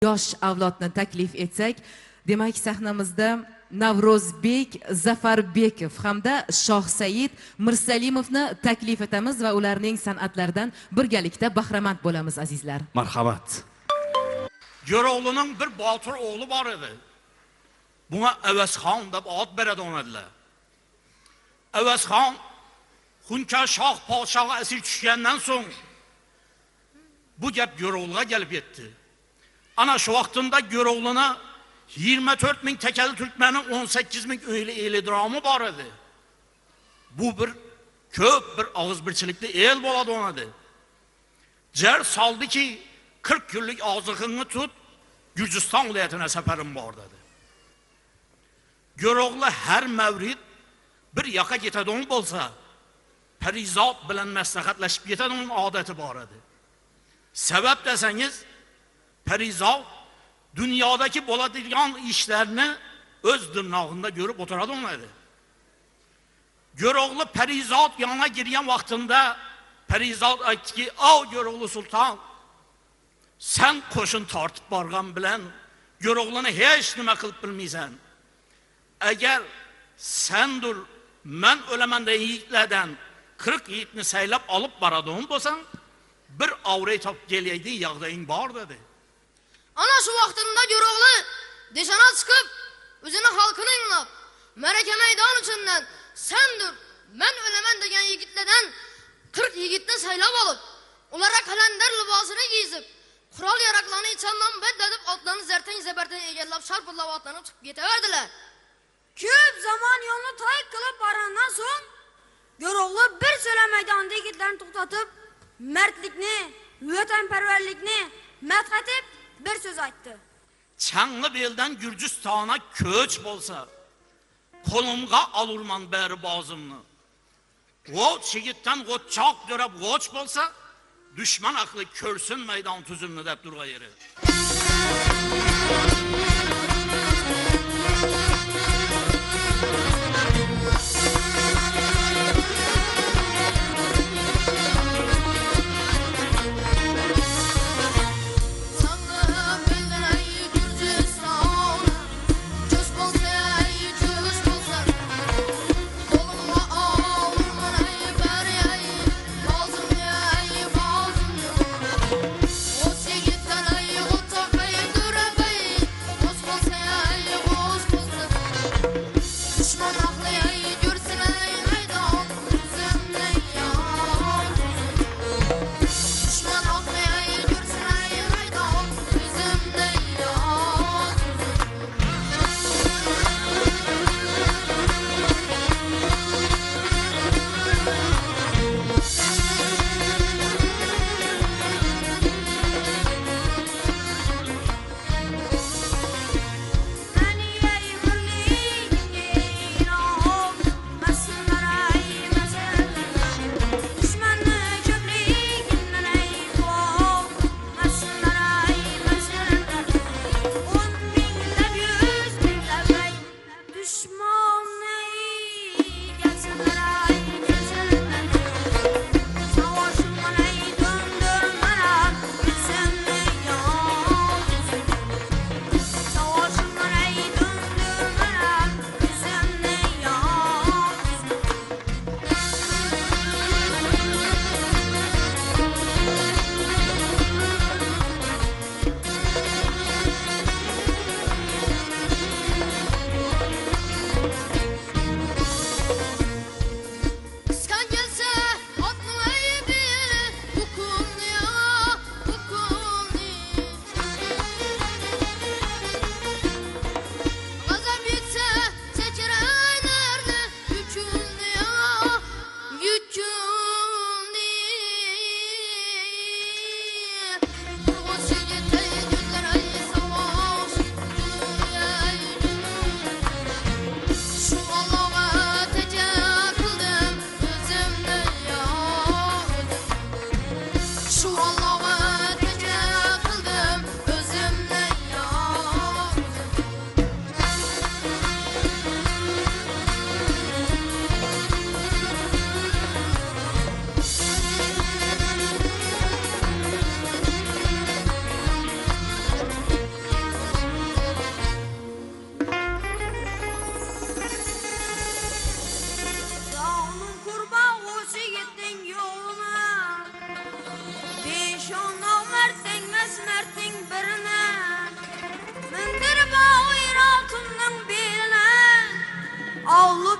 yosh avlodni taklif etsak, demak sahnamizda Navrozbek Zafarbekov hamda Shohsaid Mirsalimovni taklif etamiz va ularning san'atlaridan birgalikda bahramand bo'lamiz azizlar. Marhamat. Jo'roğlu'nun bir botir oğlu var idi. Buna Əvəzxon deb ad beradi onadilar. Əvəzxon Xunka Shoh podshohga asir tushgandan so'ng bu gap Jo'roğlu'ga kelib yetdi. Ana şu vaqtında Jo'roğlu'na 24 bin tekeli Türkmenin 18 bin öyle eğlidiramı var idi. Bu bir köp bir ağızbirçilikli el boladı onadı. Cer saldı ki 40 günlük ağzıqını tut, Gürcistan vilayetine seferim var dedi. Jo'roğlu her mevrid bir yaka getadi on bolsa, Perizat bilen məsləhətləşib getadi onun adeti var idi. Sebep deseniz, Perizat dünyadaki boladigan işlerini öz dırnağında görüp oturadı onaydı. Jo'roğlu Perizat yanına girgen vaktinde Perizat aytdı ki, "Av Jo'roğlu Sultan, sen koşun tartıp bargan bilen Jo'roğlu'nu hiç nime kılıp bilmeysen. Eğer sen dur, men ölemende yiğitlerden 40 yiğitini saylap alıp baradığın bolsan, bir avreyi tap geliydi yağdayın var dedi. Ana şu vaxtında Jo'roğlu deşana çıkıp, özünü halkını inlap, Mərəkə meydan içinden, sen dur, men ölemen degen yiğitlerden 40 yiğitini saylap alıp, onlara kalender libasını giyizip, kural yaraklarını içandan beddedip atlarını zerten zeberten egellap şarpıllap atlanıp çıkıp yeteverdiler. Köp zaman yolunu tayık kılıp barandan son, Jo'roğlu bir söyle meydanda yiğitlerini to'xtatıp, mertlikni, vatanperverlikni madhatib bir söz aytdı. Çanlıbel'den Gürcistan'a köç bolsa, kolumga alurman beri bazımını. Goç yigitten goçak dörep goç bolsa, düşman aklı körsün meydan tüzümünü dep durga yeri.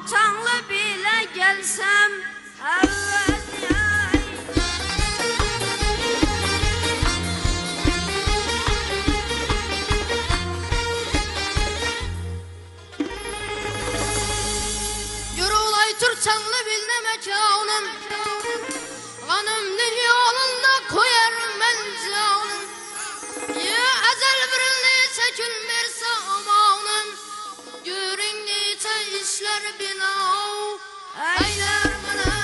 çanlı bile gelsem evet ay. Yorulay Türkçanlı bilne mekanım Ganımlı yolunda koyarım ben canım Ya ezel birini çekilmirse amanım Görün nice işler binav Eyler bana